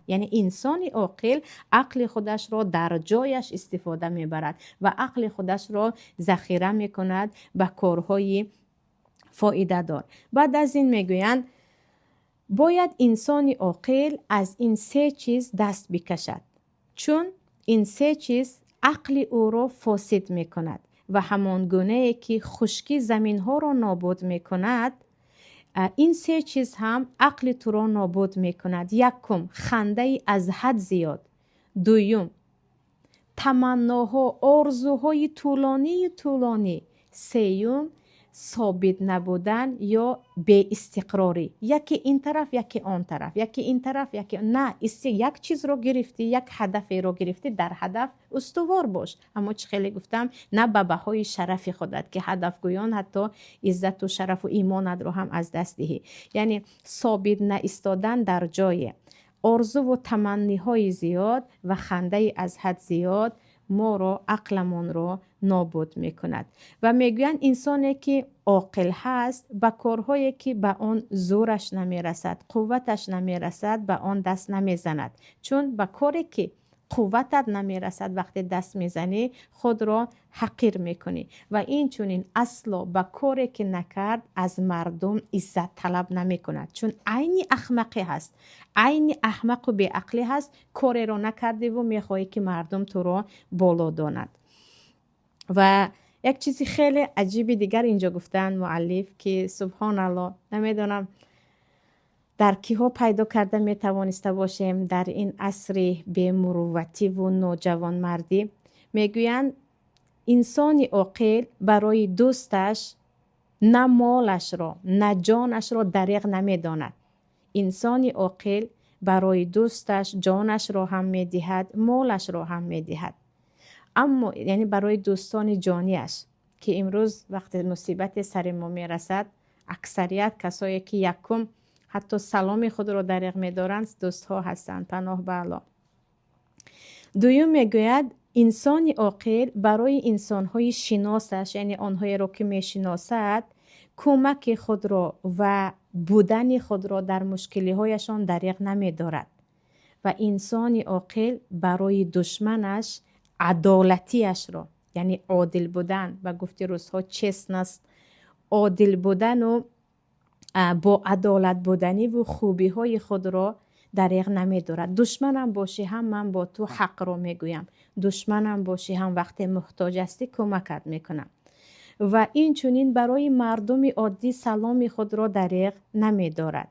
یعنی انسان عاقل عقل خودش را در جایش استفاده میبرد و عقل خودش را ذخیره میکند به کارهای فایده دار. بعد از این میگویند باید انسان عاقل از این سه چیز دست بکشد، چون این سه چیز عقل او را فاسد میکند و همان گونه که خشکی زمین ها را نابود میکند، این سه چیز هم عقل تو را نابود میکند. یکم خنده از حد زیاد، دوم تمناها آرزوهای طولانی، سوم ثابت نبودن یا بی استقراری، یکی این طرف یکی آن طرف، یکی این طرف یکی نه، یک چیز رو گرفتی، یک هدف رو گرفتی، در هدف استوار باش. اما چه خیلی گفتم نه به بهای شرف خودت، که هدف گویان حتی عزت و شرف و ایمانت رو هم از دست دهی. یعنی ثابت نه ایستادن در جای، آرزو و تمنی های زیاد و خنده از حد زیاد ما رو، عقلمون رو نابود میکند. و میگویند انسانی که عاقل هست به کارهایی که به آن زورش نمیرسد، قوتش نمیرسد، به آن دست نمیزند، چون به کاری که قوتت نمیرسد وقتی دست میزنی خود را حقیر میکنی و این چونین اصلا به کاری که نکرد از مردم عزت طلب نمیکند، چون عین احمقی هست، عین احمق و بیعقلی هست، کاری را نکردی و میخوایی که مردم تو را بالا داند. و یک چیزی خیلی عجیبی دیگر اینجا گفتن مؤلف که سبحان الله نمیدونم در کیها پیدا کرده میتوانسته باشیم در این عصر بی مروتی و نوجوان مردی. میگویند انسان عاقل برای دوستش نه مالش را نه جانش را دریغ نمیداند. انسان عاقل برای دوستش جانش را هم میدهد، مالش را هم میدهد. اما یعنی برای دوستان جانیش که امروز وقتی مصیبت سر ما میرسد، اکثریت کسایی که یکم حتی سلام خود را دریغ میدارند دوست ها هستند، پناه به الله. دوم میگوید انسان عاقل برای انسان های شناسش، یعنی آنهایی را که میشناسد، کمک خود را و بودن خود را در مشکلی هایشان دریغ نمیدارد. و انسان عاقل برای دشمنش عدالتیش را، یعنی عادل بودن و گفتی روزها چسن است، عادل بودن و با عدالت بودنی و خوبی های خود را دریغ نمی دارد. دشمنم باشی هم من با تو حق را میگویم، دشمنم باشی هم وقتی محتاج هستی کمکت میکنم. و این چونین برای مردم عادی سلام خود را دریغ نمی دارد.